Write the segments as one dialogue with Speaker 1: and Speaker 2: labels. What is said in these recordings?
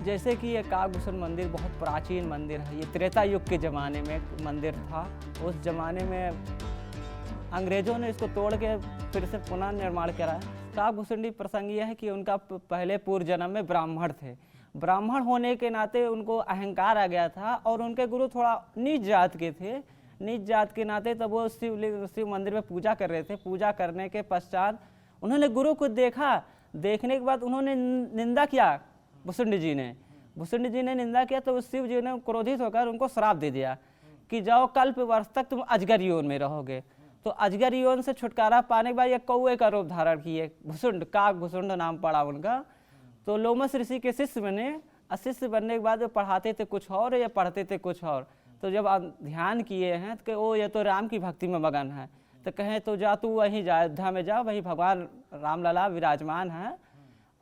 Speaker 1: जैसे कि ये काकभूषण मंदिर बहुत प्राचीन मंदिर है। ये त्रेता युग के ज़माने में मंदिर था। उस ज़माने में अंग्रेज़ों ने इसको तोड़ के फिर से पुनः निर्माण करा। काकभूषण प्रसंग यह है कि उनका पहले पूर्व जन्म में ब्राह्मण थे। ब्राह्मण होने के नाते उनको अहंकार आ गया था और उनके गुरु थोड़ा नीच जात के थे। नीच जात के नाते तब वो शिव मंदिर में पूजा कर रहे थे। पूजा करने के पश्चात उन्होंने गुरु को देखा। देखने के बाद उन्होंने निंदा किया। भुसुंड जी ने निंदा किया तो शिव जी ने क्रोधित होकर उनको श्राप दे दिया कि जाओ कल्प वर्ष तक तुम अजगर योन में रहोगे। तो अजगर योन से छुटकारा पाने के बाद ये कौए का रूप धारण किए। भुसुंड, काकभूषण नाम पड़ा उनका। तो लोमस ऋषि के शिष्य बने। शिष्य बनने के बाद वो पढ़ाते थे कुछ और, या पढ़ते थे कुछ और। तो जब आप ध्यान किए हैं तो वो ये तो राम की भक्ति में मगन है, तो कहें तो जा तू वहीं जा, अयोध्या में जा, वहीं भगवान रामलला विराजमान हैं।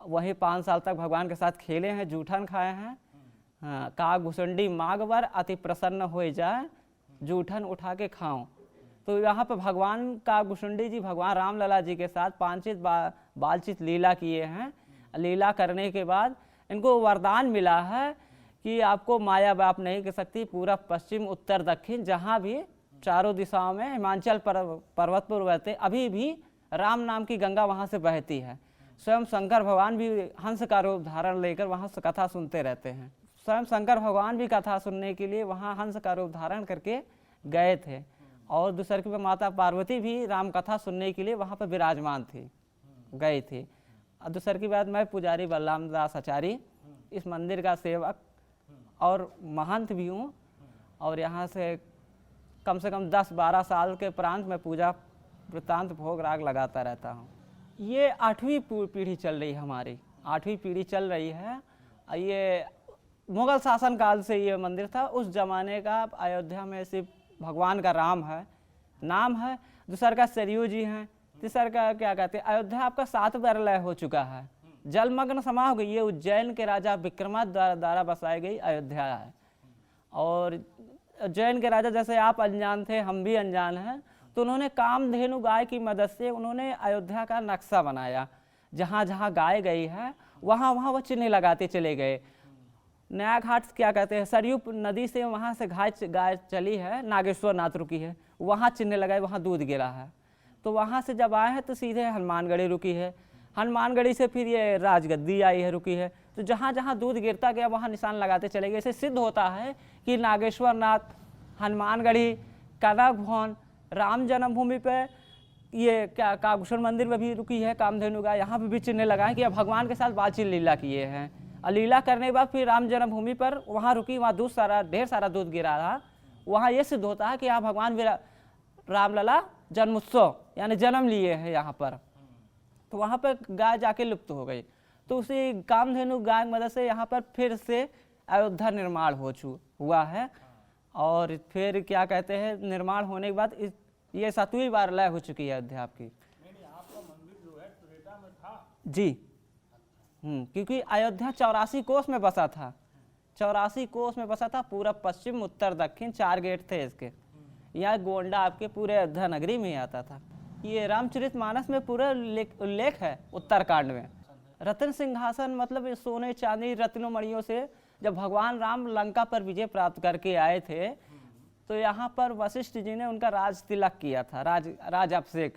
Speaker 1: वहीं 5 साल तक भगवान के साथ खेले हैं, जूठन खाए हैं। हाँ, काकभूषणी मागवर अति प्रसन्न हो जाए, जूठन उठा के खाओ। तो यहाँ पर भगवान काकभूषणी जी भगवान रामलला जी के साथ पांचित बालचित लीला किए हैं। लीला करने के बाद इनको वरदान मिला है कि आपको माया बाप नहीं कर सकती। पूरा पश्चिम उत्तर दक्षिण जहाँ भी चारों दिशाओं में हिमाचल पर्वत पर बहते, अभी भी राम नाम की गंगा वहाँ से बहती है। स्वयं शंकर भगवान भी हंस का रूप धारण लेकर वहाँ से कथा सुनते रहते हैं। स्वयं शंकर भगवान भी कथा सुनने के लिए वहाँ हंस का रूप धारण करके गए थे। और दूसरे की माता पार्वती भी राम कथा सुनने के लिए वहाँ पर विराजमान थी, गए थे। और दूसरे की बात, मैं पुजारी बलराम दास आचार्य, इस मंदिर का सेवक और महंत भी हूँ। और यहाँ से कम 10-12 साल के प्रांत में पूजा वृत्तांत भोग राग लगाता रहता हूँ। ये 8वीं पीढ़ी चल रही है हमारी, 8वीं पीढ़ी चल रही है। ये मुगल शासन काल से ये मंदिर था। उस जमाने का अयोध्या में सिर्फ भगवान का राम है, नाम है। दूसरा का सरयू जी हैं। तीसरा का क्या कहते हैं, अयोध्या आपका 7 बार लय हो चुका है, जलमग्न समा हो गई। ये उज्जैन के राजा विक्रमादित्य द्वारा बसाई गई अयोध्या है। और उज्जैन के राजा, जैसे आप अनजान थे, हम भी अनजान हैं, तो उन्होंने कामधेनु गाय की मदद से उन्होंने अयोध्या का नक्शा बनाया। जहाँ जहाँ गाय गई है वहाँ वहाँ वो चिन्ह लगाते चले गए। नया घाट क्या कहते हैं, सरयू नदी से वहाँ से गाय चली है, नागेश्वर नाथ रुकी है, वहाँ चिन्ह लगाए, वहाँ दूध गिरा है। तो वहाँ से जब आए हैं तो सीधे हनुमानगढ़ी रुकी है। हनुमानगढ़ी से फिर ये राजगद्दी आई है, रुकी है। तो जहाँ जहाँ दूध गिरता गया वहाँ निशान लगाते चले गए। इससे सिद्ध होता है कि नागेश्वर नाथ, हनुमानगढ़ी, कनक भवन, राम जन्मभूमि पे ये क्या काकभूषण मंदिर में भी रुकी है कामधेनु गाय। यहाँ पे भी चिन्ह लगाए कि भगवान के साथ बातचीत लीला किए हैं। और लीला करने के बाद फिर राम जन्मभूमि पर वहाँ रुकी, वहाँ ढेर सारा दूध गिरा रहा। वहाँ ये सिद्ध होता है कि यहाँ भगवान रामलला जन्मोत्सव यानी जन्म लिए हैं यहाँ पर। तो वहाँ पर गाय जाके लुप्त हो गई। तो उसी कामधेनु गाय की मदद से यहाँ पर फिर से अयोध्या निर्माण हुआ है। और फिर क्या कहते हैं, निर्माण होने के बाद ये 7वीं बार लय हो चुकी है अयोध्या आपकी।
Speaker 2: आपका मंदिर जो है त्रेता में था
Speaker 1: जी। क्योंकि अयोध्या 84 कोस में बसा था। 84 कोस में बसा था। पूरा पश्चिम उत्तर दक्षिण 4 गेट थे इसके। यहाँ गोंडा आपके पूरे अयोध्या नगरी में आता था। ये रामचरितमानस में पूरा उल्लेख है उत्तरकांड में। रत्न सिंहासन मतलब सोने चांदी रत्नों मणियों से जब भगवान राम लंका पर विजय प्राप्त करके आए थे, तो यहाँ पर वशिष्ठ जी ने उनका राज तिलक किया था, राज अभिषेक।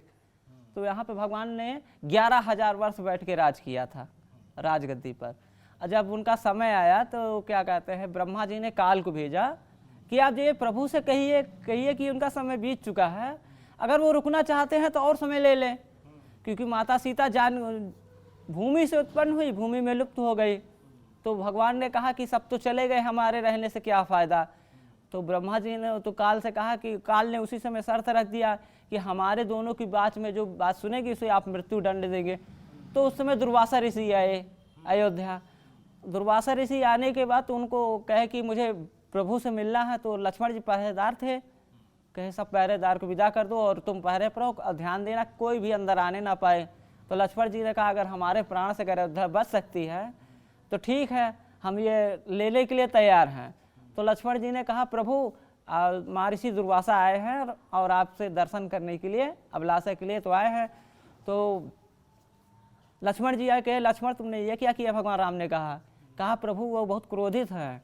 Speaker 1: तो यहाँ पे भगवान ने 11,000 वर्ष बैठ के राज किया था राजगद्दी पर। और जब उनका समय आया तो क्या कहते हैं, ब्रह्मा जी ने काल को भेजा कि आप ये प्रभु से कहिए कि उनका समय बीत चुका है, अगर वो रुकना चाहते हैं तो और समय ले लें। क्योंकि माता सीता भूमि से उत्पन्न हुई, भूमि में लुप्त हो गई। तो भगवान ने कहा कि सब तो चले गए, हमारे रहने से क्या फ़ायदा। तो ब्रह्मा जी ने तो काल से कहा कि काल ने उसी समय शर्त रख दिया कि हमारे दोनों की बात में जो बात सुनेगी उसे आप मृत्यु दंड देंगे। तो उस समय दुर्वासा ऋषि आए अयोध्या। दुर्वासा ऋषि आने के बाद तो उनको कहे कि मुझे प्रभु से मिलना है। तो लक्ष्मण जी पहरेदार थे, कहे सब पहरेदार को विदा कर दो और तुम पहरे पर रहो, ध्यान देना कोई भी अंदर आने ना पाए। तो लक्ष्मण जी ने कहा अगर हमारे प्राण से अगर अयोध्या बच सकती है तो ठीक है, हम ये लेने के लिए तैयार हैं। तो लक्ष्मण जी ने कहा प्रभु महर्षि दुर्वासा आए हैं और आपसे दर्शन करने के लिए, अभिलाषा के लिए तो आए हैं। तो लक्ष्मण जी आए, कहे लक्ष्मण तुमने ये क्या किया। भगवान राम ने कहा कहा प्रभु वो बहुत क्रोधित है।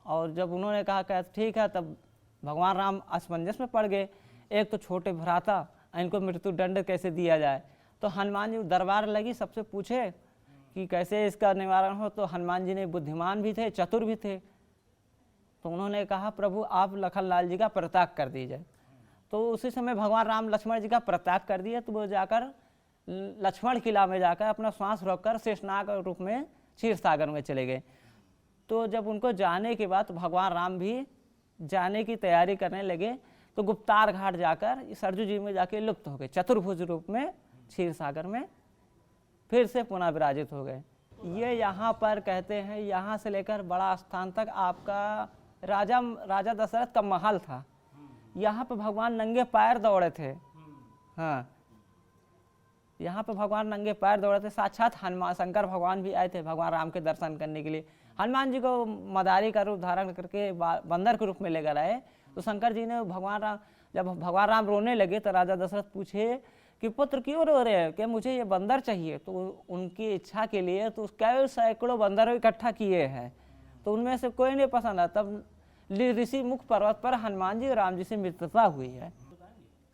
Speaker 1: और जब उन्होंने कहा कि ठीक है, तब भगवान राम असमंजस में पड़ गए। एक तो छोटे भ्राता, इनको मृत्यु दंड कैसे दिया जाए। तो हनुमान जी दरबार लगी, सबसे पूछे कि कैसे इसका निवारण हो। तो हनुमान जी ने बुद्धिमान भी थे, चतुर भी थे, तो उन्होंने कहा प्रभु आप लखनलाल जी का परित्याग कर दीजिए। तो उसी समय भगवान राम लक्ष्मण जी का परित्याग कर दिए। तो वो जाकर लक्ष्मण किला में जाकर अपना श्वास रोककर शेषनाग रूप में क्षीर सागर में चले गए। तो जब उनको जाने के बाद भगवान राम भी जाने की तैयारी करने लगे, तो गुप्तार घाट जाकर सरजू जी में जाके लुप्त हो गए। चतुर्भुज रूप में क्षीर सागर में फिर से पुनः विराजित हो गए। ये यहाँ पर कहते हैं, यहाँ से लेकर बड़ा स्थान तक आपका राजा दशरथ का महल था। यहाँ पे भगवान नंगे पैर दौड़े थे। हाँ, यहाँ पे भगवान नंगे पैर दौड़े थे। साक्षात हनुमान शंकर भगवान भी आए थे भगवान राम के दर्शन करने के लिए। हनुमान जी को मदारी का रूप धारण करके बंदर के रूप में लेकर आए। तो शंकर जी ने जब भगवान राम रोने लगे तो राजा दशरथ पूछे कि पुत्र क्यों रो रहे हैं, कि मुझे ये बंदर चाहिए। तो उनकी इच्छा के लिए तो कई सैकड़ों बंदर इकट्ठा किए हैं, तो उनमें से कोई नहीं पसंद आया। तब ऋषि मुख पर्वत पर हनुमान जी और राम जी से मित्रता हुई है।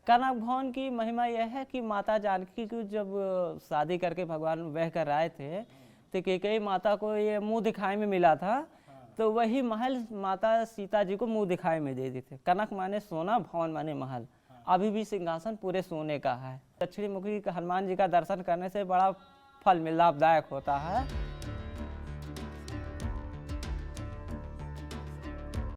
Speaker 1: कनक भवन की महिमा यह है कि माता जानकी की जब शादी करके भगवान बह कर आए थे, तो कैकेयी माता को ये मुंह दिखाई में मिला था। तो वही महल माता सीता जी को मुंह दिखाई में दे दी थे। कनक माने सोना, भवन माने महल। अभी भी सिंहासन पूरे सोने का है। दक्षिणी मुखी हनुमान जी का दर्शन करने से बड़ा फल लाभदायक होता है।